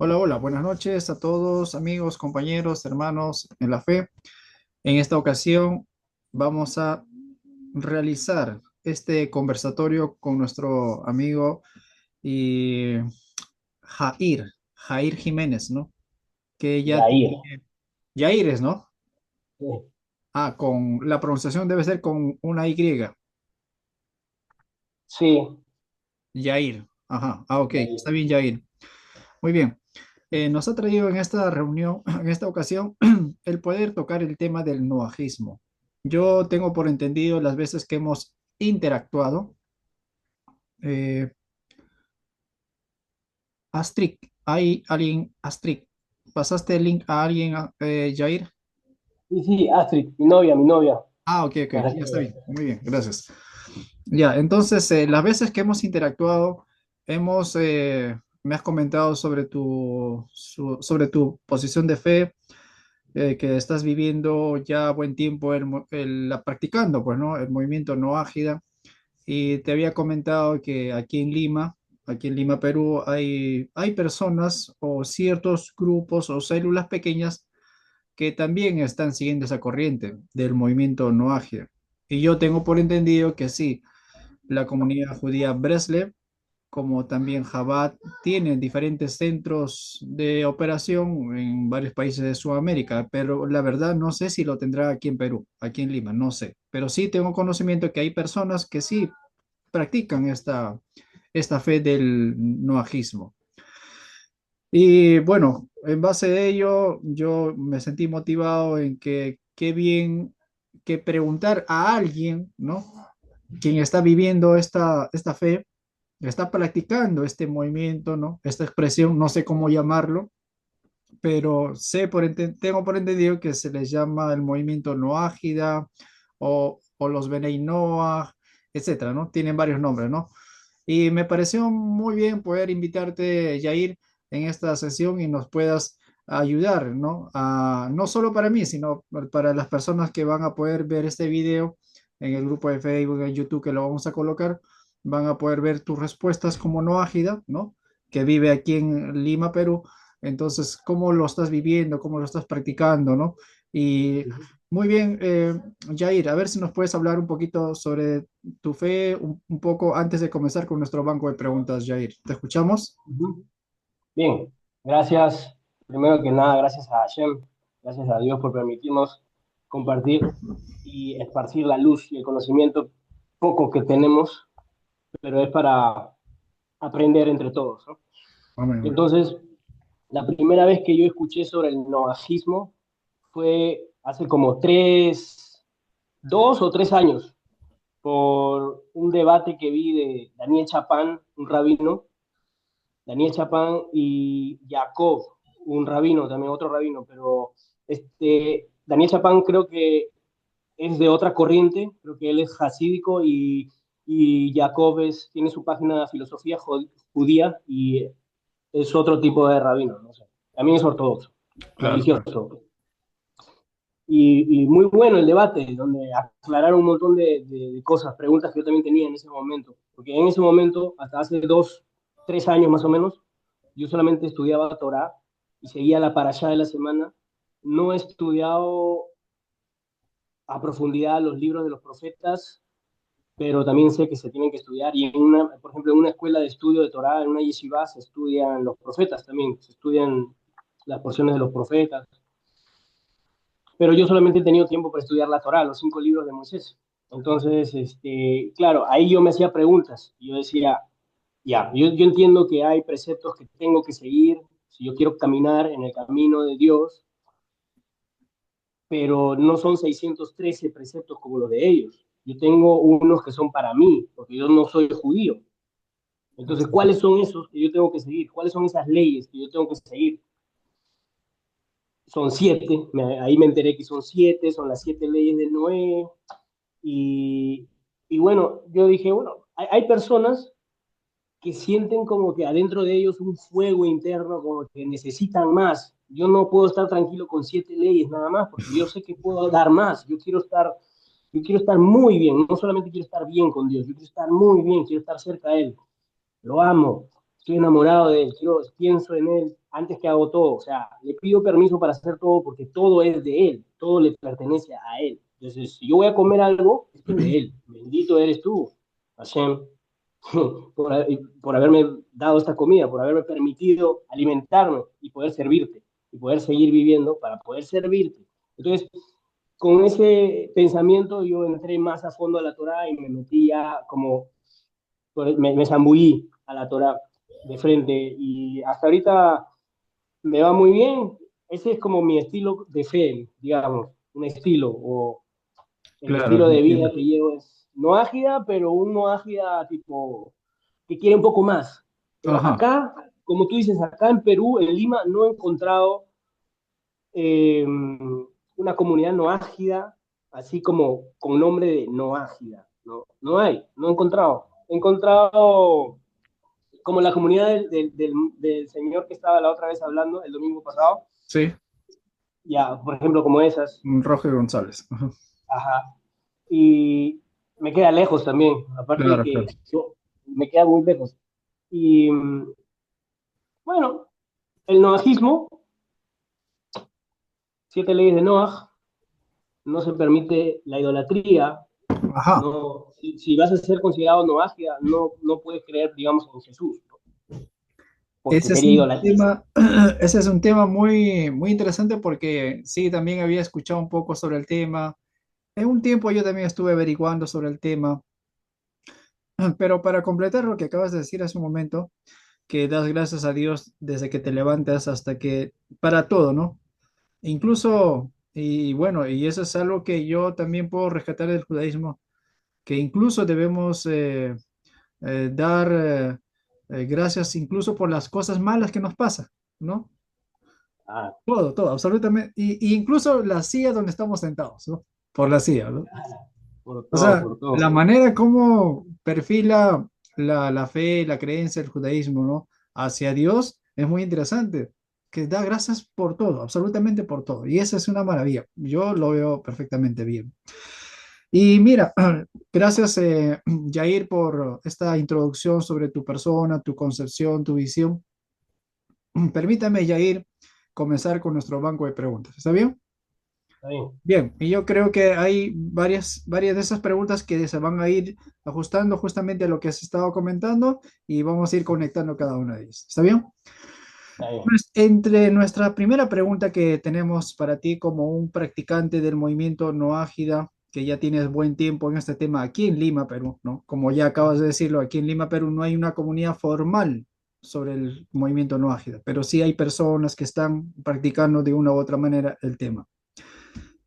Hola, hola, buenas noches a todos, amigos, compañeros, hermanos en la fe. En esta ocasión vamos a realizar este conversatorio con nuestro amigo y Jair Jiménez, ¿no? Que ya Yair. tiene, Jair es, ¿no? Sí, Ah, con la pronunciación debe ser con una Y, sí, Jair. Ajá, ok, Yair. está bien, Jair. Muy bien. Nos ha traído en esta reunión, en esta ocasión, el poder tocar el tema del noajismo. Yo tengo por entendido las veces que hemos interactuado. eh, Astrid, ¿hay alguien, Astrid? ¿Pasaste el link a alguien, Jair? Sí, sí, Astrid, mi novia. Ah, ok, ok, Ajá, ya está bien. Muy bien, gracias. Ya, entonces, las veces que hemos interactuado, me has comentado sobre sobre tu posición de fe, que estás viviendo ya buen tiempo practicando, pues, ¿no? El movimiento no ágida. Y te había comentado que aquí en Lima, Perú, hay personas o ciertos grupos o células pequeñas que también están siguiendo esa corriente del movimiento no ágida. Y yo tengo por entendido que sí, la comunidad judía Breslev como también Jabat, tienen diferentes centros de operación en varios países de Sudamérica, pero la verdad no sé si lo tendrá aquí en Perú, aquí en Lima, no sé. Pero sí tengo conocimiento que hay personas que sí practican esta fe del noajismo. Y bueno, en base a ello, yo me sentí motivado en que qué bien que preguntar a alguien, ¿no? Quien está viviendo esta fe, está practicando este movimiento, ¿no? Esta expresión, no sé cómo llamarlo, pero tengo por entendido que se les llama el movimiento Noágida o los Benei Noah, etcétera, ¿no? Tienen varios nombres, ¿no? Y me pareció muy bien poder invitarte, Jair, en esta sesión y nos puedas ayudar, ¿no? No solo para mí, sino para las personas que van a poder ver este video en el grupo de Facebook, en YouTube, que lo vamos a colocar, van a poder ver tus respuestas como no ágida, ¿no? Que vive aquí en Lima, Perú. Entonces, ¿cómo lo estás viviendo? ¿Cómo lo estás practicando? ¿No? Y Ujú. muy bien, Jair, a ver si nos puedes hablar un poquito sobre tu fe, un poco antes de comenzar con nuestro banco de preguntas, Jair. ¿Te escuchamos? Ujú. Bien, gracias. Primero que nada, gracias a Hashem, gracias a Dios por permitirnos compartir y esparcir la luz y el conocimiento poco que tenemos, pero es para aprender entre todos, ¿no? Amén. Entonces, la primera vez que yo escuché sobre el noajismo fue hace como 2 o 3 años, por un debate que vi de Daniel Chapán, un rabino, Daniel Chapán y Jacob, un rabino, también otro rabino, pero Daniel Chapán creo que es de otra corriente, creo que él es hasídico y Jacob tiene su página de filosofía judía y es otro tipo de rabino, no sé. También es ortodoxo, Claro, claro. religioso. Y muy bueno el debate, donde aclararon un montón de cosas, preguntas que yo también tenía en ese momento. Porque en ese momento, hasta hace 2, 3 años más o menos, yo solamente estudiaba Torah y seguía la parashá de la semana. No he estudiado a profundidad los libros de los profetas, pero también sé que se tienen que estudiar. Y por ejemplo, en una escuela de estudio de Torah, en una yeshiva, se estudian los profetas también, se estudian las porciones de los profetas, pero yo solamente he tenido tiempo para estudiar la Torá, los 5 libros de Moisés. Entonces, claro, ahí yo me hacía preguntas. Y yo decía, ya, yo entiendo que hay preceptos que tengo que seguir si yo quiero caminar en el camino de Dios, pero no son 613 preceptos como los de ellos. Yo tengo unos que son para mí, porque yo no soy judío. Entonces, ¿cuáles son esos que yo tengo que seguir? ¿Cuáles son esas leyes que yo tengo que seguir? Son 7, ahí me enteré que son 7, son las 7 leyes de Noé, Y, y bueno, yo dije, bueno, hay personas que sienten como que adentro de ellos un fuego interno, como que necesitan más. Yo no puedo estar tranquilo con 7 leyes nada más, porque yo sé que puedo dar más. Yo quiero estar muy bien. No solamente quiero estar bien con Dios, yo quiero estar muy bien, quiero estar cerca de Él. Lo amo. estoy enamorado de él, pienso en él antes que hago todo, o sea, le pido permiso para hacer todo porque todo es de él, todo le pertenece a él. Entonces, si yo voy a comer algo, esto es de él, bendito eres tú, Hashem, por haberme dado esta comida, por haberme permitido alimentarme y poder servirte, y poder seguir viviendo para poder servirte. Entonces, con ese pensamiento yo entré más a fondo a la Torah y me metí ya como, me zambullí a la Torah de frente y hasta ahorita me va muy bien. Ese es como mi estilo de fe, digamos, un estilo o el Claro, estilo de vida entiendo. que llevo es no ágida, pero un no ágida tipo que quiere un poco más. Pero Ajá. acá, como tú dices, acá en Perú, en Lima, no he encontrado una comunidad no ágida, así como con nombre de no ágida. No, no hay, no he encontrado. He encontrado como la comunidad del señor que estaba la otra vez hablando el domingo pasado, Sí, ya, por ejemplo, como esas, Roger González. Ajá. ajá, y me queda lejos también, aparte de Claro, que claro. yo, me queda muy lejos. Y bueno, el noajismo, 7 leyes de Noaj, no se permite la idolatría, Ajá. no, si vas a ser considerado noágida, no puedes creer, digamos, en Jesús, ¿no? Porque Ese es sería un idolatría. tema, ese es un tema muy, muy interesante porque sí, también había escuchado un poco sobre el tema. En un tiempo yo también estuve averiguando sobre el tema, pero para completar lo que acabas de decir hace un momento, que das gracias a Dios desde que te levantas hasta que, para todo, ¿no? Incluso, y bueno, y eso es algo que yo también puedo rescatar del judaísmo, que incluso debemos dar gracias incluso por las cosas malas que nos pasan, ¿no? Ah, Todo, todo, absolutamente. Y incluso la silla donde estamos sentados, ¿no? Por la silla, ¿no? por O todo, sea, por la todo. manera como perfila la fe, la creencia, el judaísmo, ¿no? Hacia Dios es muy interesante, que da gracias por todo, absolutamente por todo. Y esa es una maravilla. Yo lo veo perfectamente bien. Y mira, gracias, Jair, por esta introducción sobre tu persona, tu concepción, tu visión. Permítame, Jair, comenzar con nuestro banco de preguntas. ¿Está bien? Está bien. Bien, y yo creo que hay varias de esas preguntas que se van a ir ajustando justamente a lo que has estado comentando y vamos a ir conectando cada una de ellas. ¿Está bien? Está bien. Pues, entre nuestra primera pregunta que tenemos para ti como un practicante del movimiento No Ágida, que ya tienes buen tiempo en este tema aquí en Lima, Perú, ¿no? Como ya acabas de decirlo, aquí en Lima, Perú no hay una comunidad formal sobre el movimiento No Ágida, pero sí hay personas que están practicando de una u otra manera el tema.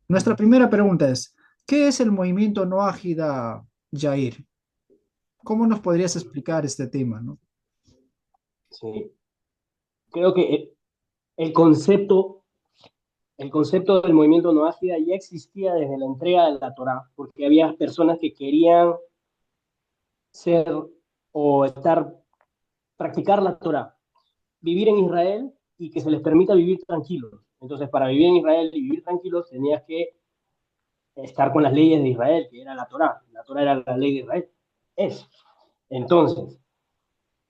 Nuestra primera pregunta es, ¿qué es el movimiento No Ágida, Jair? ¿Cómo nos podrías explicar este tema, no? Sí. Creo que el concepto, el concepto del movimiento no ágida ya existía desde la entrega de la Torá, porque había personas que querían ser o estar, practicar la Torá, vivir en Israel y que se les permita vivir tranquilos. Entonces, para vivir en Israel y vivir tranquilos, tenías que estar con las leyes de Israel, que era la Torá. La Torá era la ley de Israel. Es. Entonces,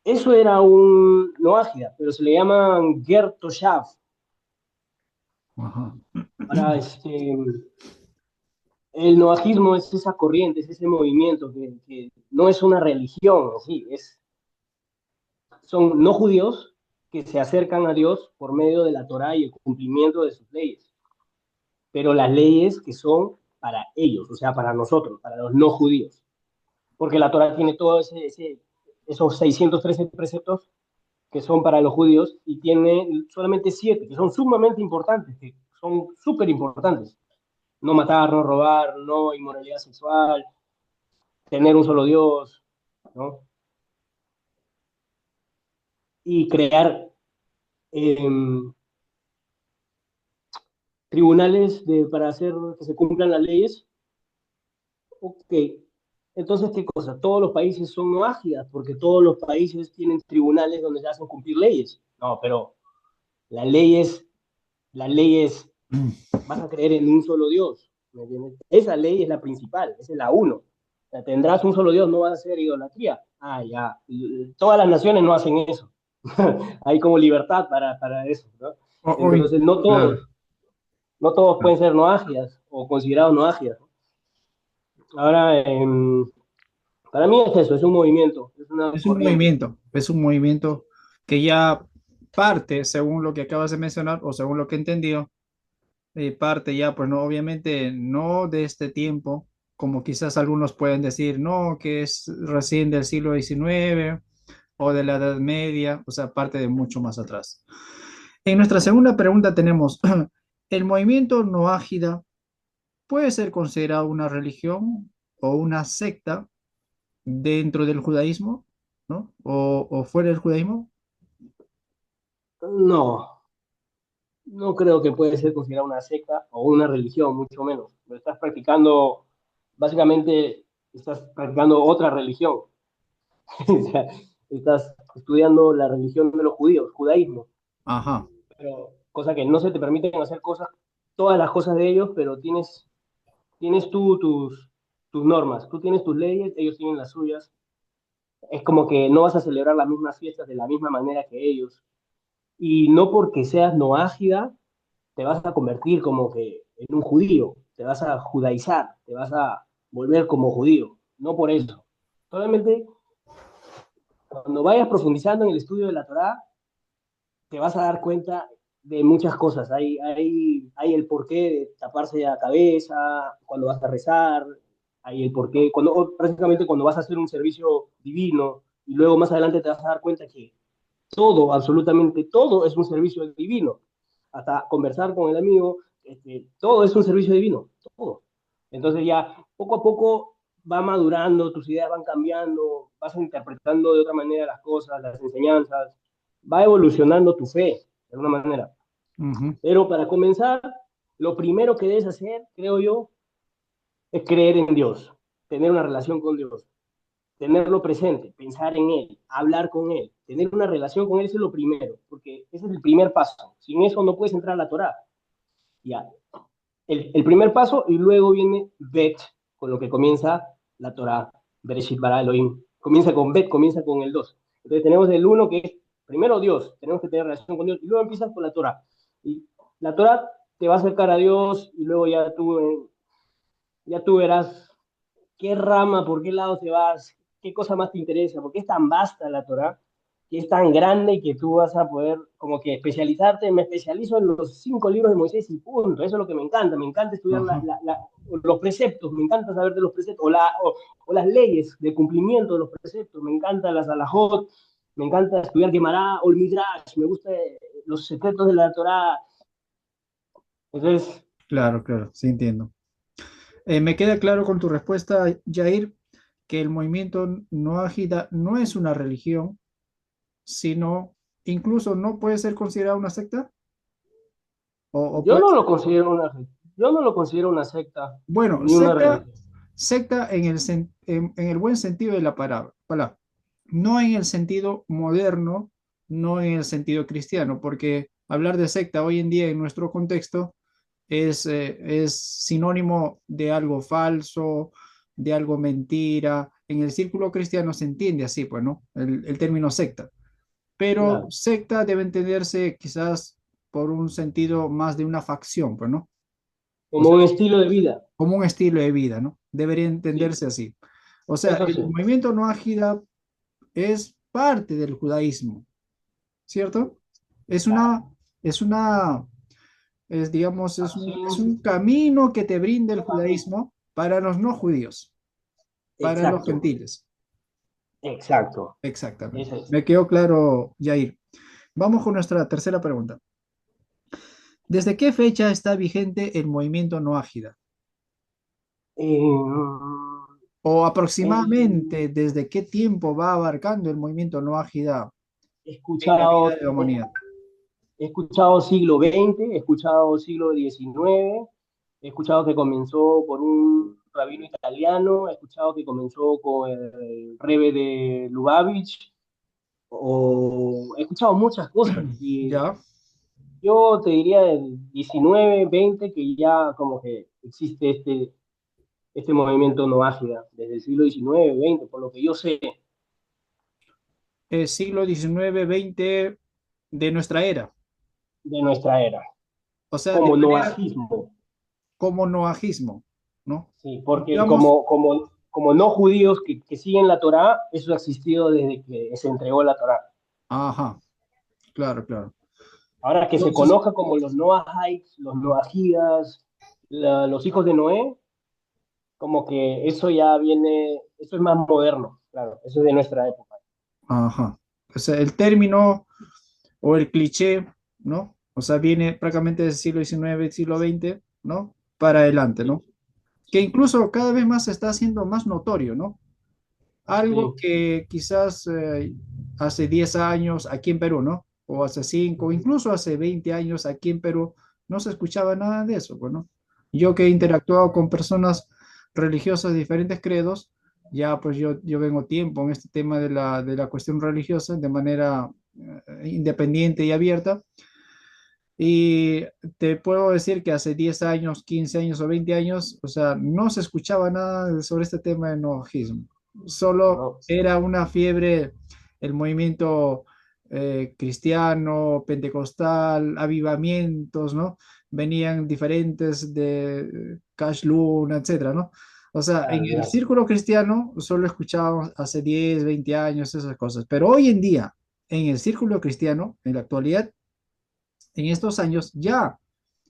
eso era un no ágida, pero se le llaman Ger Toshav. Ajá. Ahora, el noajismo es esa corriente, es ese movimiento que no es una religión, sí, son no judíos que se acercan a Dios por medio de la Torá y el cumplimiento de sus leyes, pero las leyes que son para ellos, o sea, para nosotros, para los no judíos, porque la Torá tiene todos esos 613 preceptos que son para los judíos y tiene solamente 7 que son sumamente importantes, que son súper importantes. No matar, no robar, no inmoralidad sexual, tener un solo Dios, ¿no? Y crear eh, tribunales para hacer que se cumplan las leyes. Ok, entonces, ¿qué cosa? Todos los países son no ágidas porque todos los países tienen tribunales donde se hacen cumplir leyes. No, pero las leyes, vas a creer en un solo Dios. ¿Me entiendes? Esa ley es la principal, esa es la uno. O sea, tendrás un solo Dios, no vas a hacer idolatría. Ah, ya. Todas las naciones no hacen eso. Hay como libertad para eso, ¿no? Uy, Entonces, no claro. todos, no todos pueden ser noágidas o considerados noágidas. Ahora, para mí es eso, es un movimiento, es una corriente. Es un movimiento que ya parte, según lo que acabas de mencionar o según lo que he entendido, parte ya, pues no, obviamente no de este tiempo, como quizás algunos pueden decir, no, que es recién del siglo XIX o de la Edad Media, o sea, parte de mucho más atrás. En nuestra segunda pregunta tenemos, ¿el movimiento noágida puede ser considerado una religión o una secta dentro del judaísmo, ¿no? O fuera del judaísmo? No, no creo que puede ser considerada una secta o una religión, mucho menos. Lo estás practicando, básicamente, estás practicando otra religión. O sea, estás estudiando la religión de los judíos, judaísmo. Ajá, Pero, cosa que no se te permiten hacer cosas, todas las cosas de ellos, pero tienes tú tus normas, tú tienes tus leyes, ellos tienen las suyas. Es como que no vas a celebrar las mismas fiestas de la misma manera que ellos. Y no porque seas noágida, te vas a convertir como que en un judío, te vas a judaizar, te vas a volver como judío. No por eso. Solamente cuando vayas profundizando en el estudio de la Torá, te vas a dar cuenta de muchas cosas. Hay el porqué de taparse la cabeza cuando vas a rezar, hay el porqué, prácticamente cuando vas a hacer un servicio divino, y luego más adelante te vas a dar cuenta que todo, absolutamente todo es un servicio divino. Hasta conversar con el amigo, todo es un servicio divino, todo. Entonces ya poco a poco va madurando, tus ideas van cambiando, vas interpretando de otra manera las cosas, las enseñanzas, va evolucionando tu fe, de alguna manera. ujú, Pero para comenzar, lo primero que debes hacer, creo yo, es creer en Dios, tener una relación con Dios, tenerlo presente, pensar en Él, hablar con Él, tener una relación con Él, eso es lo primero, porque ese es el primer paso. Sin eso no puedes entrar a la Torah. Ya, el primer paso y luego viene Bet, con lo que comienza la Torah, Bereshit bara Elohim. Comienza con Bet, comienza con el 2. Entonces tenemos el uno que es primero Dios, tenemos que tener relación con Dios y luego empiezas con la Torah. Y la Torah te va a acercar a Dios y luego ya tú verás qué rama, por qué lado te vas, qué cosa más te interesa, porque es tan vasta la Torah, que es tan grande que tú vas a poder como que especializarte. Me especializo en los 5 libros de Moisés y punto. Eso es lo que me encanta estudiar ajá. los preceptos, me encanta saber de los preceptos, o las leyes de cumplimiento de los preceptos, me encantan las alajot, me encanta estudiar Gemara o el Midrash, me gusta los secretos de la Torah. Entonces, Claro, claro, sí entiendo. Me queda claro con tu respuesta, Jair, que el movimiento no ágida no es una religión, sino incluso no puede ser considerada una secta o yo puede no ser, lo considero una, yo no lo considero una secta bueno, ni una secta, religión. secta en el buen sentido de la palabra, no en el sentido moderno, no en el sentido cristiano, porque hablar de secta hoy en día en nuestro contexto es sinónimo de algo falso, de algo mentira. En el círculo cristiano se entiende así, pues, ¿no? El término secta. Pero Claro, secta debe entenderse quizás por un sentido más de una facción, pues, ¿no? O como sea, un estilo de vida. como un estilo de vida, ¿no? Debería Sí, entenderse así. O sea, eso el sí. movimiento no ágida es parte del judaísmo, ¿cierto? Es Claro. una, es una digamos, es Acción, un camino que te brinda el judaísmo para los no judíos, para los exacto, gentiles. exacto. Exactamente. Eso es. Me quedó claro, Jair. Vamos con nuestra tercera pregunta. ¿Desde qué fecha está vigente el movimiento no ágida? O aproximadamente El- desde qué tiempo va abarcando el movimiento no ágida he en la vida escuchado, de la humanidad? he escuchado siglo XX, he escuchado siglo XIX, he escuchado que comenzó por un rabino italiano, he escuchado que comenzó con el Rebbe de Lubavitch, o he escuchado muchas cosas. Y Ya, yo te diría del 19, 20, que ya como que existe este movimiento no ágida desde el siglo XIX, XX, por lo que yo sé. siglo XIX, XX de nuestra era. de nuestra era, O sea, de como manera noajismo, como noajismo, ¿no? sí, porque Digamos, como no judíos que siguen la Torá, eso ha existido desde que se entregó la Torá. ajá, claro, claro. Ahora que se Entonces, conozca como los Noahites, los Noahidas, los hijos de Noé, como que eso ya viene, eso es más moderno, claro, eso es de nuestra época. ajá. O sea, el término o el cliché, ¿no? O sea, viene prácticamente del siglo XIX, siglo XX, ¿no? Para adelante, Sí, ¿no? Que incluso cada vez más se está haciendo más notorio, ¿no? Algo sí, que quizás hace 10 años aquí en Perú, ¿no? O hace 5, incluso hace 20 años aquí en Perú, no se escuchaba nada de eso, pues, ¿no? Yo que he no, interactuado con personas religiosas de diferentes credos, ya pues yo vengo tiempo en este tema de la cuestión religiosa de manera independiente y abierta. Y te puedo decir que hace 10 años, 15 años o 20 años, o sea, no se escuchaba nada sobre este tema de noajismo. Solo no, era una fiebre, el movimiento cristiano, pentecostal, avivamientos, ¿no? Venían diferentes de Cash Luna, etcétera, ¿no? O sea, en claro, el ya. círculo cristiano solo escuchábamos hace 10 20 años esas cosas, pero hoy en día, en el círculo cristiano, en la actualidad, en estos años ya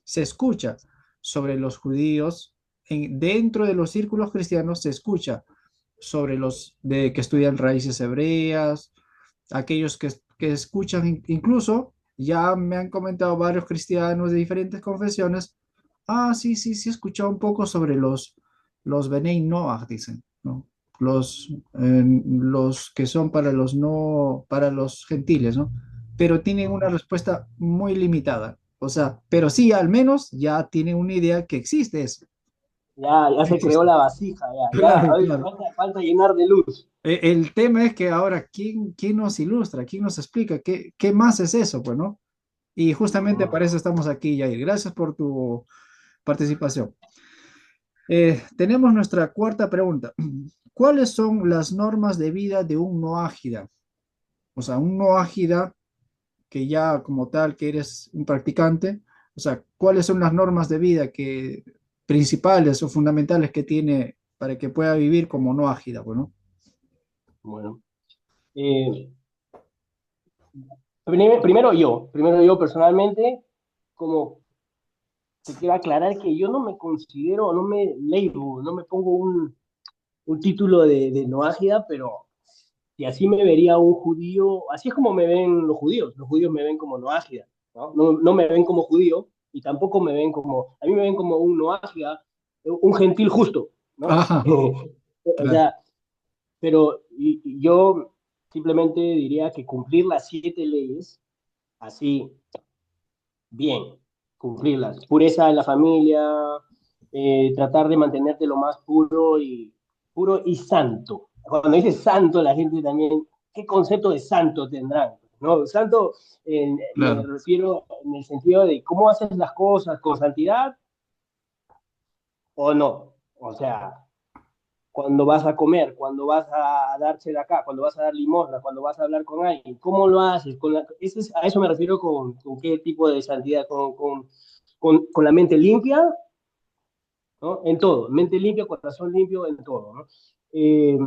se escucha sobre los judíos, dentro de los círculos cristianos se escucha sobre los que estudian raíces hebreas, aquellos que escuchan, incluso ya me han comentado varios cristianos de diferentes confesiones, ah, sí, sí, sí, he escuchado un poco sobre los Benei Noach, dicen, ¿no? Los que son para los no, para los gentiles, ¿no? Pero tienen una respuesta muy limitada. O sea, pero sí, al menos ya tienen una idea que existe eso. Ya se creó Existe. la vasija, Claro, a ver, claro. falta llenar de luz. El tema es que ahora, ¿quién nos ilustra? ¿Quién nos explica? ¿Qué más es eso? Pues, ¿no? Y justamente No, para eso estamos aquí, Jair. Gracias por tu participación. Tenemos nuestra cuarta pregunta. ¿Cuáles son las normas de vida de un noágida? O sea, un noágida que ya como tal, que eres un practicante, o sea, ¿cuáles son las normas de vida que, principales o fundamentales que tiene para que pueda vivir como noágida? Bueno, bueno. Eh, primero yo personalmente, como te quiero aclarar que yo no me considero, no me label, no me pongo un título de noágida, pero si así me vería un judío, así es como me ven los judíos me ven como noágida, ¿no? No, no me ven como judío y tampoco me ven como, a mí me ven como un noágida, un gentil justo, ¿no? ajá, O claro, sea, pero yo simplemente diría que cumplir las 7 leyes, así, bien, cumplirlas. Pureza en la familia, tratar de mantenerte lo más puro y santo. Cuando dices santo, la gente también, ¿qué concepto de santo tendrán? ¿No? Santo, me claro. refiero en el sentido de cómo haces las cosas con santidad o no. O sea, cuando vas a comer, cuando vas a darse de acá, cuando vas a dar limosna, cuando vas a hablar con alguien, ¿cómo lo haces? A eso me refiero con qué tipo de santidad, con la mente limpia, ¿no? En todo, mente limpia, corazón limpio, en todo, ¿no? Eh,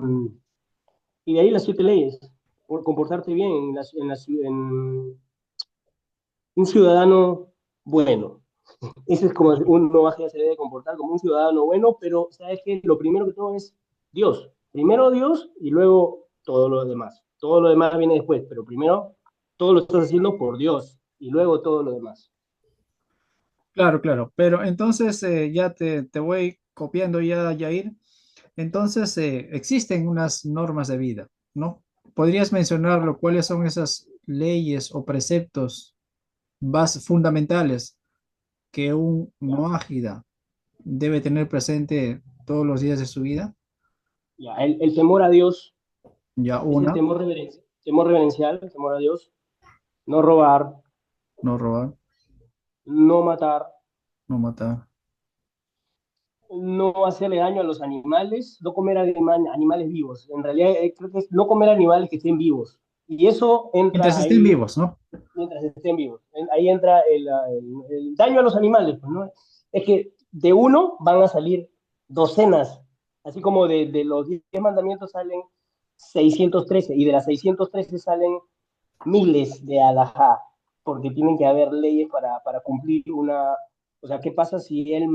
y de ahí las 7 leyes, por comportarte bien en un ciudadano bueno. Ese es como un novaje se debe comportar como un ciudadano bueno, pero sabes que lo primero que todo es Dios. Primero Dios y luego todo lo demás. Todo lo demás viene después, pero primero todo lo estás haciendo por Dios y luego todo lo demás. Claro, claro. Pero entonces ya te voy copiando ya, Jair. Entonces existen unas normas de vida, ¿no? ¿Podrías mencionarlo? ¿Cuáles son esas leyes o preceptos fundamentales que un Ya, noágida debe tener presente todos los días de su vida? ya. El temor a Dios Ya es el una, temor reverencial, el temor a Dios. No robar, no robar, no matar, no matar. no hacerle daño a los animales, no comer animales vivos. En realidad creo que es no comer animales que estén vivos. Y eso Mientras entra estén ahí vivos, ¿no? mientras estén vivos. Ahí entra el daño a los animales. Pues, ¿no? Es que de uno van a salir docenas, así como de los 10 mandamientos salen 613 y de las 613 salen miles de alajá, porque tienen que haber leyes para cumplir una... O sea, ¿qué pasa si él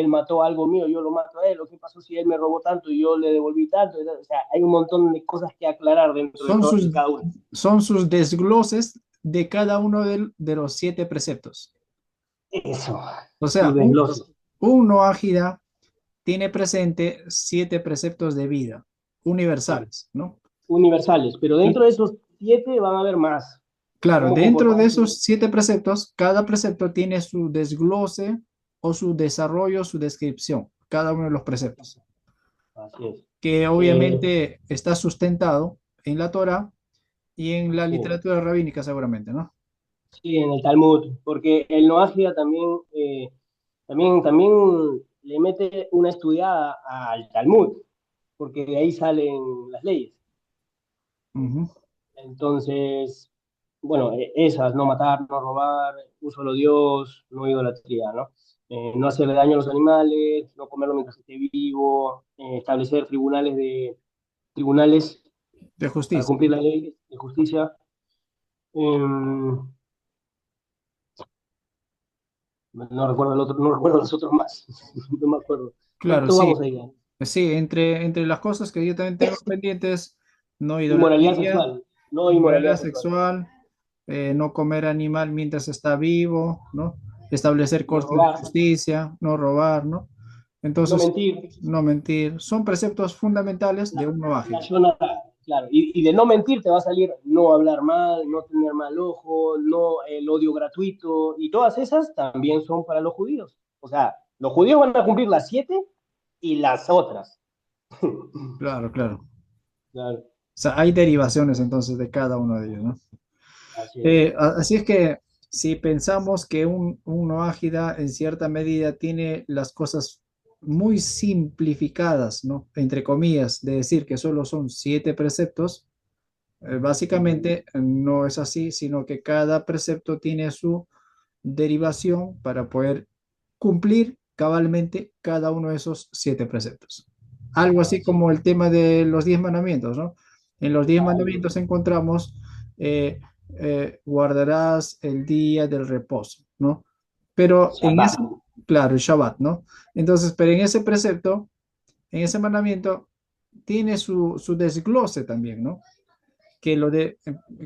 mató algo mío, yo lo mato a él? ¿O qué pasó si él me robó tanto y yo le devolví tanto? O sea, hay un montón de cosas que aclarar dentro Son de sus, cada uno. son sus desgloses de cada uno de los 7 preceptos. Eso, O su sea, desglose. un Noágida tiene presente 7 preceptos de vida Sí, universales, ¿no? universales, pero Y dentro de esos 7 van a haber más. claro, Cómo dentro de comportarse. esos 7 preceptos, cada precepto tiene su desglose o su desarrollo, su descripción, cada uno de los preceptos, Así es. que obviamente está sustentado en la Torah y en la Sí, literatura rabínica seguramente, ¿no? sí, en el Talmud, porque el Noágida también, también le mete una estudiada al Talmud, porque de ahí salen las leyes. Ujú. Entonces, bueno, esas, no matar, no robar, un solo Dios, no idolatría, ¿no? No hacerle daño a los animales, no comerlo mientras esté vivo, establecer tribunales De para justicia. cumplir la ley de justicia. No recuerdo el otro, no recuerdo los otros más, no me acuerdo. Claro, Todos sí. vamos ahí, ¿eh? Sí, entre las cosas que yo también tengo pendientes, no Inmoralidad idolatría, sexual, no inmoralidad inmoralidad sexual, sexual, no comer animal mientras está vivo, ¿no? Establecer no cortes de robar, justicia, no robar, ¿no? no Entonces, mentir, no mentir. Son preceptos fundamentales de un la noágida. zona, claro, y de no mentir te va a salir no hablar mal, no tener mal ojo, no el odio gratuito, y todas esas también son para los judíos. O sea, los judíos van a cumplir las 7 y las otras. Claro, claro. O Claro, sea, hay derivaciones entonces de cada uno de ellos, ¿no? así es. Así es que si pensamos que un noágida en cierta medida tiene las cosas muy simplificadas, ¿no? Entre comillas, de decir que solo son 7 preceptos, básicamente no es así, sino que cada precepto tiene su derivación para poder cumplir cabalmente cada uno de esos 7 preceptos. Algo así Así como es. el tema de los 10 mandamientos, ¿no? En los diez Algo. mandamientos encontramos, eh, guardarás el día del reposo, ¿no? Pero en Shabbat. ese, claro, el Shabbat, ¿no? Entonces, pero en ese precepto, en ese mandamiento, tiene su desglose también, ¿no? Que lo de,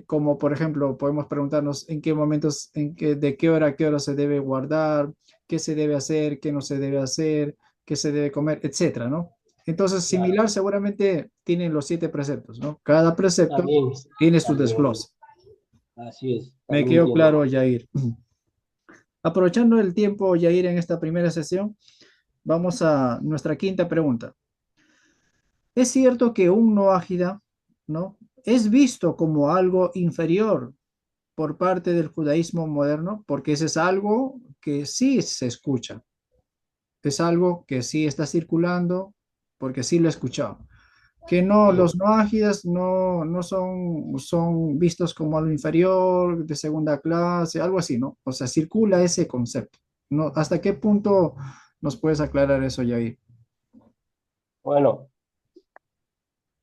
como por ejemplo, podemos preguntarnos en qué momentos, de qué hora a qué hora se debe guardar, qué se debe hacer, qué no se debe hacer, qué se debe comer, etcétera, ¿no? Entonces, Claro. similar seguramente tienen los 7 preceptos, ¿no? Cada precepto También, tiene su también. desglose. Así es, Me también quedó tiene. claro, Yair. Aprovechando el tiempo, Yair, en esta primera sesión, vamos a nuestra quinta pregunta. ¿Es cierto que un no ágida, ¿no? Es visto como algo inferior por parte del judaísmo moderno? Porque ese es algo que sí se escucha, es algo que sí está circulando, porque sí lo he escuchado. Que no, Sí. los no ágidas no son vistos como algo inferior, de segunda clase, algo así, ¿no? O sea, circula ese concepto. ¿No? ¿Hasta qué punto nos puedes aclarar eso, Yair? Bueno,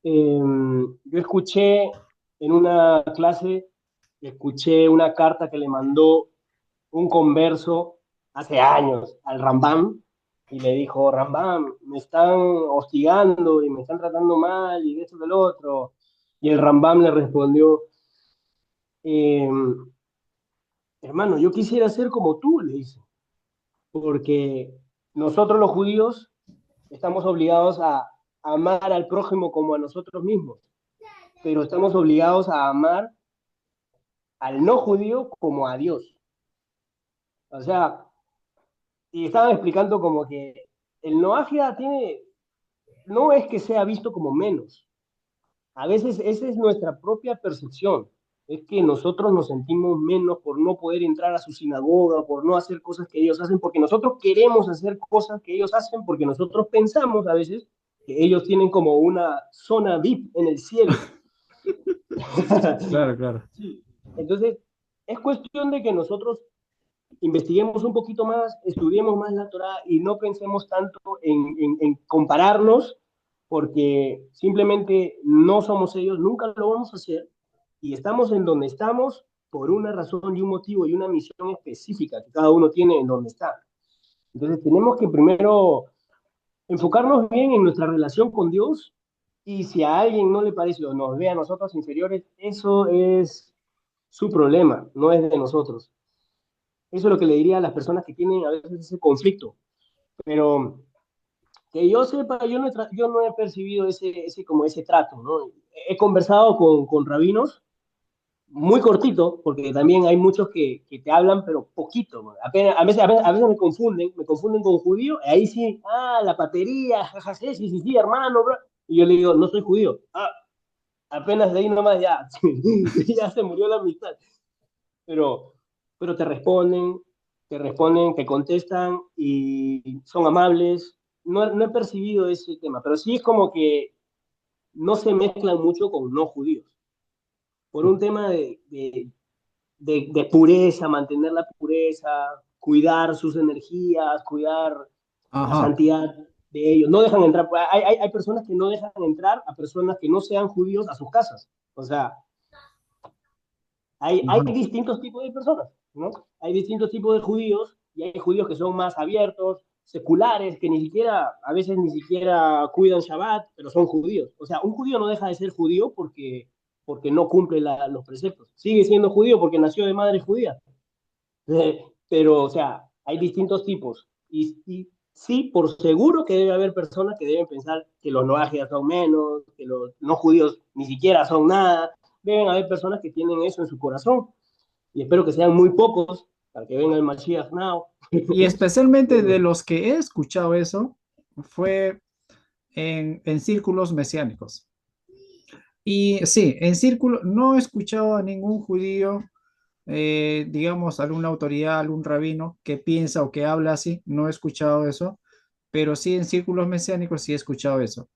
yo escuché en una clase, escuché una carta que le mandó un converso hace años al Rambam y le dijo, Rambam, me están hostigando y me están tratando mal y de esto del otro. Y el Rambam le respondió, eh, hermano, yo quisiera ser como tú, le dice, porque nosotros los judíos estamos obligados a amar al prójimo como a nosotros mismos, pero estamos obligados a amar al no judío como a Dios. O sea, y estaban explicando como que el no ágida tiene, no es que sea visto como menos, a veces esa es nuestra propia percepción, es que nosotros nos sentimos menos por no poder entrar a su sinagoga, por no hacer cosas que ellos hacen, porque nosotros queremos hacer cosas que ellos hacen, porque nosotros pensamos a veces que ellos tienen como una zona VIP en el cielo. Claro, claro. Sí. Entonces, es cuestión de que nosotros investiguemos un poquito más, estudiemos más la Torah y no pensemos tanto en compararnos, porque simplemente no somos ellos, nunca lo vamos a hacer, y estamos en donde estamos por una razón y un motivo y una misión específica que cada uno tiene en donde está. Entonces tenemos que primero enfocarnos bien en nuestra relación con Dios, y si a alguien no le parece o nos ve a nosotros inferiores, eso es su problema, no es de nosotros. Eso es lo que le diría a las personas que tienen a veces ese conflicto. Pero que yo sepa, yo no he percibido como ese trato, ¿no? He conversado con rabinos muy cortito, porque también hay muchos que te hablan, pero poquito, ¿no? Apenas, a veces me confunden con judío, y ahí sí, la patería, jajaja, sí, sí, sí, sí, hermano, bro. Y yo le digo, no soy judío. Apenas de ahí nomás ya, ya se murió la amistad. Pero, pero te responden, te contestan y son amables. No, no he percibido ese tema, pero sí es como que no se mezclan mucho con no judíos, por un tema de pureza, mantener la pureza, cuidar sus energías, cuidar la Ajá. santidad de ellos. No dejan entrar, hay personas que no dejan entrar a personas que no sean judíos a sus casas. O sea, hay Ajá. distintos tipos de personas, ¿no? Hay distintos tipos de judíos y hay judíos que son más abiertos, seculares, que ni siquiera, a veces ni siquiera cuidan Shabbat, pero son judíos. O sea, un judío no deja de ser judío porque no cumple los preceptos. Sigue siendo judío porque nació de madre judía. Pero, o sea, hay distintos tipos. Y sí, por seguro que debe haber personas que deben pensar que los no ágidas son menos, que los no judíos ni siquiera son nada. Deben haber personas que tienen eso en su corazón. Y espero que sean muy pocos para que venga el Mashiach now. Y especialmente de Pero, los que he escuchado eso, fue en círculos mesiánicos. Y sí, en círculo, no he escuchado a ningún judío, digamos, alguna autoridad, algún rabino que piensa o que habla así, no he escuchado eso, pero sí en círculos mesiánicos sí he escuchado eso.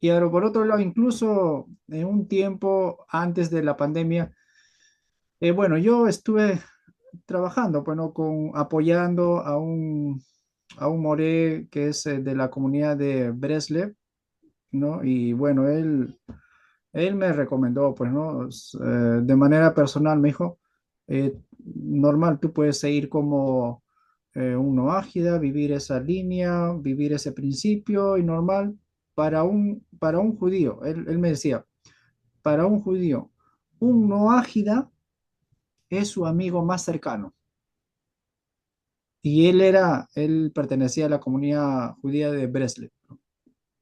Y ahora, por otro lado, incluso en un tiempo antes de la pandemia, bueno, yo estuve trabajando, bueno, apoyando a un moré que es de la comunidad de Breslev, ¿no? Y bueno, él me recomendó, pues, ¿no? De manera personal me dijo, normal, tú puedes seguir como un noágida, vivir esa línea, vivir ese principio y normal para un judío. Él me decía, para un judío, un noágida es su amigo más cercano. Y él pertenecía a la comunidad judía de Breslev,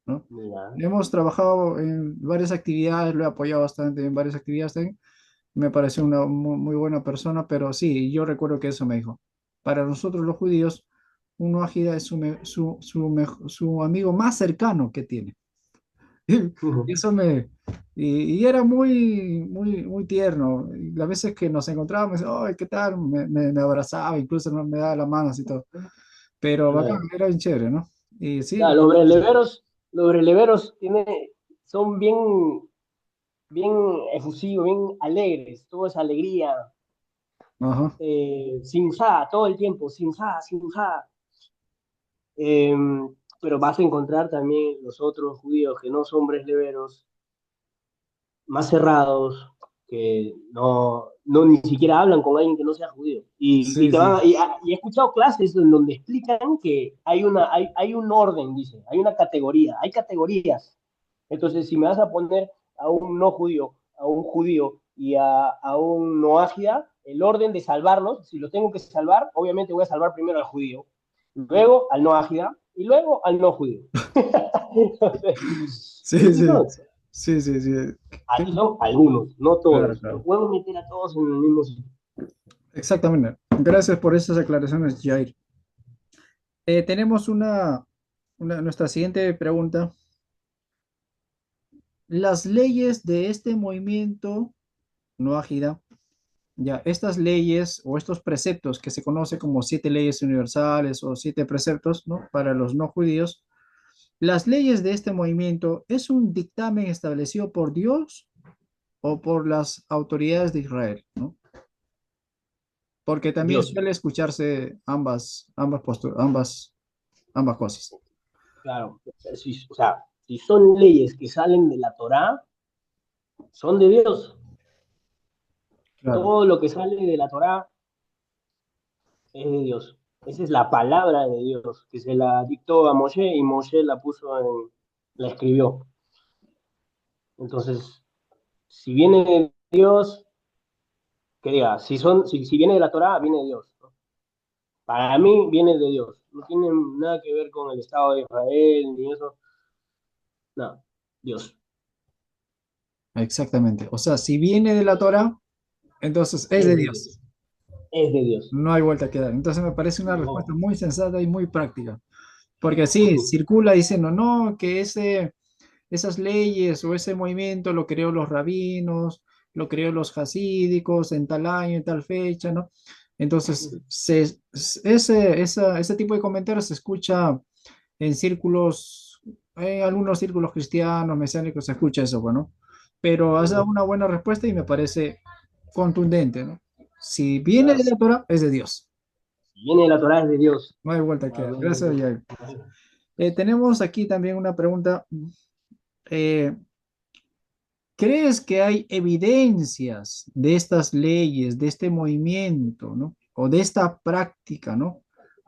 ¿no? mira, Hemos trabajado en varias actividades, lo he apoyado bastante en varias actividades también. Me pareció una muy buena persona, pero sí, yo recuerdo que eso me dijo. Para nosotros los judíos, un Wahida es su amigo más cercano que tiene. Y eso y era muy tierno. Y las veces que nos encontrábamos, me decía, "Ay, ¿qué tal?" Me abrazaba, incluso me daba la mano así todo. Pero bacán, claro. era bien chévere, ¿no? Y sí, Claro, los breleveros son bien efusivos, bien alegres, todo es alegría, ajá, simja, todo el tiempo, simja, simja. Pero vas a encontrar también los otros judíos que no son breleveros, más cerrados, que no ni siquiera hablan con alguien que no sea judío. sí, sí. Y he escuchado clases en donde explican que hay un orden, dice, hay una categoría, hay categorías. Entonces, si me vas a poner a un no judío, a un judío y a un no ágida, el orden de salvarlos, si lo tengo que salvar, obviamente voy a salvar primero al judío, luego al no ágida y luego al no judío. Sí, Y así sí, son. sí, sí, sí. Así son algunos, no Claro, todos. No claro. podemos meter a todos en el mismo sitio. Exactamente. Gracias por esas aclaraciones, Jair. Tenemos nuestra siguiente pregunta. Las leyes de este movimiento no ágida, ya, estas leyes o estos preceptos que se conoce como siete leyes universales o siete preceptos, ¿no? Para los no judíos, las leyes de este movimiento es un dictamen establecido por Dios o por las autoridades de Israel, ¿no? Porque también Dios, suele escucharse ambas cosas. claro. O sea, si son leyes que salen de la Torá, son de Dios. Claro, Todo lo que sale de la Torá es de Dios. Esa es la palabra de Dios, que se la dictó a Moshe y Moshe la escribió. Entonces, si viene de Dios, que diga, si viene de la Torá, viene de Dios, ¿no? Para mí viene de Dios. No tiene nada que ver con el Estado de Israel ni eso. No, Dios. exactamente. O sea, si viene de la Torah, entonces es Es de de Dios. Dios. Es de Dios. No hay vuelta que dar. Entonces me parece una respuesta No. muy sensata y muy práctica. Porque sí, circula diciendo, no, que esas leyes o ese movimiento lo creó los rabinos, lo creó los hasídicos en tal año, en tal fecha, ¿no? Entonces, ese tipo de comentarios se escucha en círculos, en algunos círculos cristianos, mesiánicos, se escucha eso, bueno, pero has dado una buena respuesta y me parece contundente, ¿no? Si viene de Si la Torah, es de Dios. viene de la Torá, es de Dios. No hay vuelta que A dar. ver, Gracias, Yair. Tenemos aquí también una pregunta. Eh, ¿Crees que hay evidencias de estas leyes, de este movimiento, ¿no? O de esta práctica, ¿no?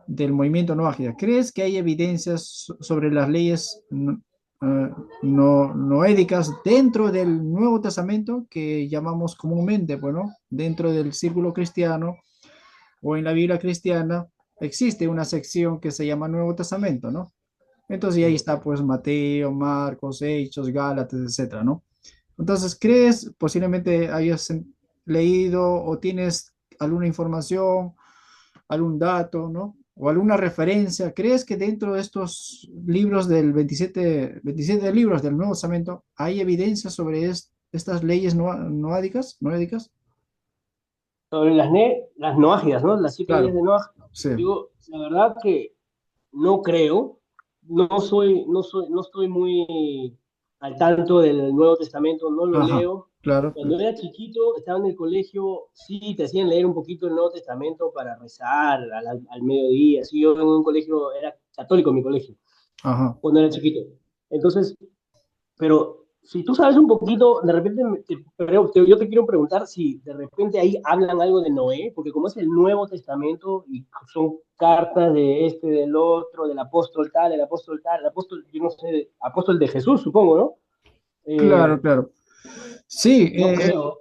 Del movimiento no ágida? ¿Crees que hay evidencias sobre las leyes noédicas dentro del Nuevo Testamento que llamamos comúnmente, bueno, dentro del círculo cristiano o en la Biblia cristiana existe una sección que se llama Nuevo Testamento, ¿no? Entonces y ahí está pues Mateo, Marcos, Hechos, Gálatas, etcétera, ¿no? Entonces, ¿crees posiblemente hayas leído o tienes alguna información, algún dato, ¿no? O alguna referencia? ¿Crees que dentro de estos libros del 27 libros del Nuevo Testamento hay evidencia sobre estas leyes noádicas? ¿Noédicas? sobre las noágidas, ¿no? Las 7 leyes Claro, de Noah. sí, Digo, la verdad que no creo, no estoy muy al tanto del Nuevo Testamento, no lo ajá, leo. claro, Cuando era chiquito, estaba en el colegio, sí, te hacían leer un poquito el Nuevo Testamento para rezar al mediodía. Sí, yo en un colegio, era católico mi colegio, ajá. cuando era chiquito. Entonces, pero si tú sabes un poquito, de repente, yo te quiero preguntar si de repente ahí hablan algo de Noé, porque como es el Nuevo Testamento y son cartas de este, del otro, del apóstol tal, el apóstol, yo no sé, apóstol de Jesús, supongo, ¿no? Claro, claro. Sí,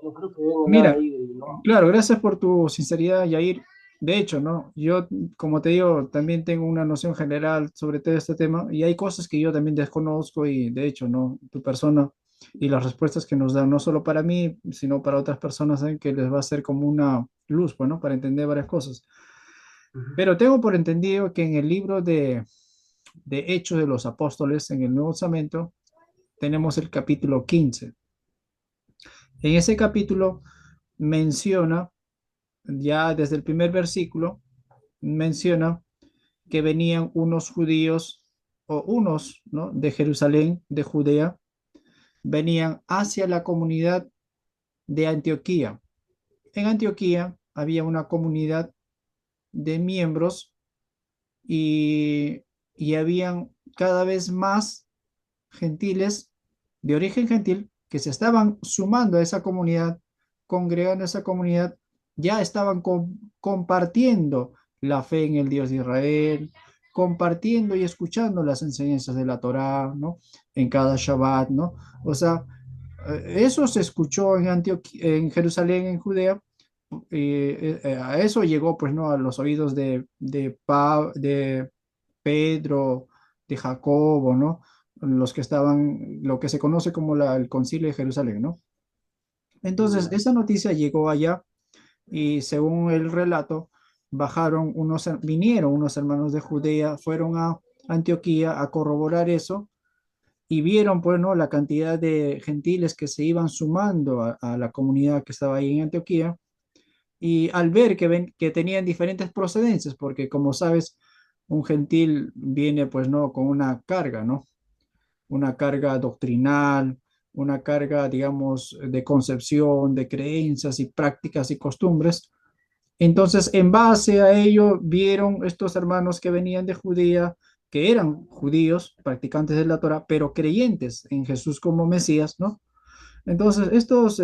No creo que venga nada mira, ahí de Noé. claro, gracias por tu sinceridad, Yair. De hecho, ¿no? Yo, como te digo, también tengo una noción general sobre todo este tema y hay cosas que yo también desconozco y de hecho, ¿no? Tu persona y las respuestas que nos dan, no solo para mí, sino para otras personas, ¿saben? Que les va a ser como una luz, bueno, para entender varias cosas. Pero tengo por entendido que en el libro de Hechos de los Apóstoles, en el Nuevo Testamento, tenemos el capítulo 15. En ese capítulo menciona, ya desde el primer versículo, menciona que venían unos judíos o unos, ¿no? De Jerusalén, de Judea, venían hacia la comunidad de Antioquía. En Antioquía había una comunidad de miembros y habían cada vez más gentiles de origen gentil que se estaban sumando a esa comunidad, congregando a esa comunidad, ya estaban compartiendo la fe en el Dios de Israel, compartiendo y escuchando las enseñanzas de la Torá, ¿no? En cada Shabbat, ¿no? O sea, eso se escuchó en Antioquía, en Jerusalén, en Judea, a eso llegó, pues, ¿no? A los oídos de Pedro, de Jacobo, ¿no? Los que estaban, lo que se conoce como el Concilio de Jerusalén, ¿no? Entonces, Ya. esa noticia llegó allá y según el relato, vinieron unos hermanos de Judea, fueron a Antioquía a corroborar eso y vieron, pues, ¿no? La cantidad de gentiles que se iban sumando a la comunidad que estaba ahí en Antioquía y al ver que tenían diferentes procedencias, porque como sabes, un gentil viene pues no con una carga, ¿no? Una carga doctrinal, una carga, digamos, de concepción, de creencias y prácticas y costumbres. Entonces, en base a ello, vieron estos hermanos que venían de Judea, que eran judíos, practicantes de la Torah, pero creyentes en Jesús como Mesías, ¿no? Entonces, estos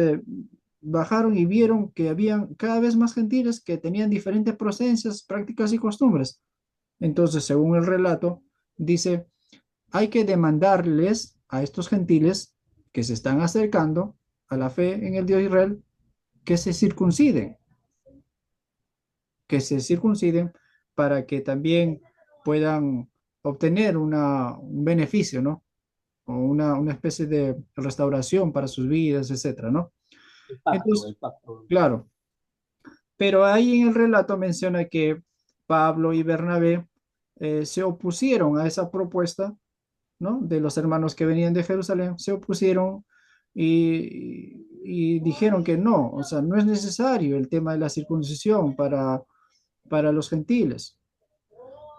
bajaron y vieron que habían cada vez más gentiles que tenían diferentes procedencias, prácticas y costumbres. Entonces, según el relato, dice, hay que demandarles a estos gentiles que se están acercando a la fe en el Dios de Israel que se circunciden, para que también puedan obtener un beneficio, ¿no? O una especie de restauración para sus vidas, etcétera, ¿no? El pacto, Entonces, el pacto. claro, pero ahí en el relato menciona que Pablo y Bernabé se opusieron a esa propuesta, ¿no? De los hermanos que venían de Jerusalén, se opusieron y dijeron que no, o sea, no es necesario el tema de la circuncisión para los gentiles.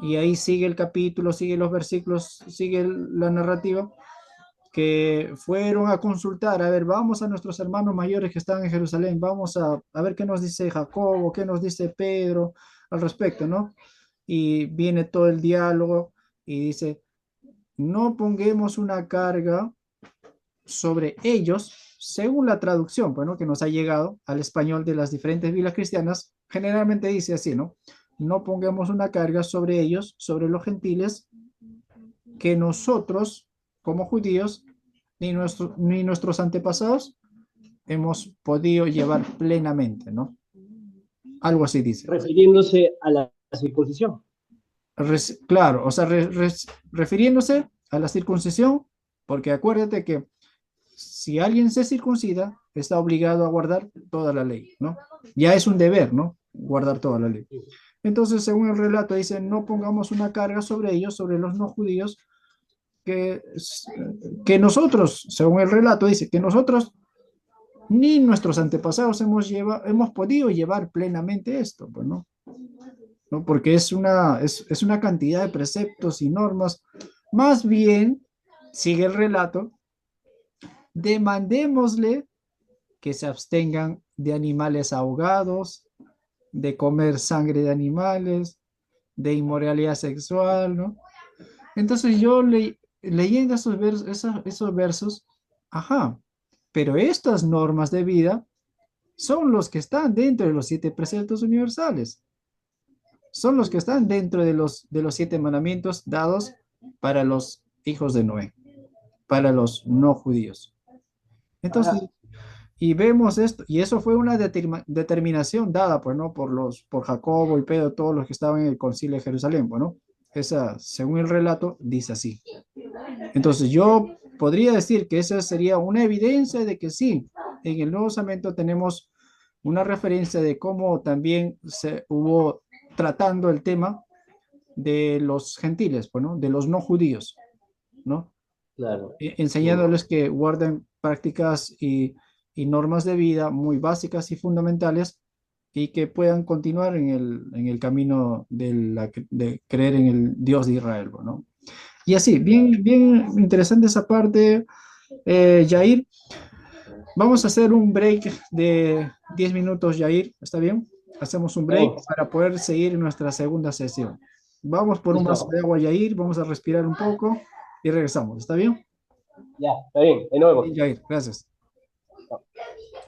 Y ahí sigue el capítulo, sigue los versículos, sigue la narrativa, que fueron a consultar, a ver, vamos a nuestros hermanos mayores que están en Jerusalén, vamos a ver qué nos dice Jacobo, qué nos dice Pedro al respecto, ¿no? Y viene todo el diálogo y dice, no pongamos una carga sobre ellos, según la traducción, bueno, que nos ha llegado al español de las diferentes Biblias cristianas, generalmente dice así, ¿no? No pongamos una carga sobre ellos, sobre los gentiles, que nosotros, como judíos, ni nuestros antepasados hemos podido llevar plenamente, ¿no? Algo así dice. Refiriéndose a la circuncisión. Claro, o sea, refiriéndose a la circuncisión, porque acuérdate que si alguien se circuncida, está obligado a guardar toda la ley, ¿no? Ya es un deber, ¿no? Guardar toda la ley. Entonces, según el relato, dice, no pongamos una carga sobre ellos, sobre los no judíos, que, que nosotros, según el relato, dice que nosotros ni nuestros antepasados hemos podido llevar plenamente esto, pues, ¿no? ¿No? Porque es una cantidad de preceptos y normas. Más bien, sigue el relato, demandémosle que se abstengan de animales ahogados, de comer sangre de animales, de inmoralidad sexual, ¿no? Entonces yo leyendo esos versos, ajá, pero estas normas de vida son los que están dentro de los 7 preceptos universales, son los que están dentro de los 7 mandamientos dados para los hijos de Noé, para los no judíos. Entonces, Ahora, y vemos esto, y eso fue una determinación dada, pues, ¿no? Por Jacobo y Pedro, todos los que estaban en el concilio de Jerusalén, bueno, esa, según el relato, dice así. Entonces, yo podría decir que esa sería una evidencia de que sí, en el Nuevo Testamento tenemos una referencia de cómo también se hubo tratando el tema de los gentiles, bueno, de los no judíos, ¿no? claro. Enseñándoles que guarden prácticas y normas de vida muy básicas y fundamentales y que puedan continuar en el camino de creer en el Dios de Israel, ¿no? Y así, bien, bien interesante esa parte, Jair. Vamos a hacer un break de 10 minutos, Jair. ¿Está bien? Hacemos un Está break bien, para poder seguir nuestra segunda sesión. Vamos por un vaso listo. de agua, Jair. Vamos a respirar un poco y regresamos. ¿Está bien? Ya, está bien. Ahí nos Sí, vemos. Jair, gracias. Chao.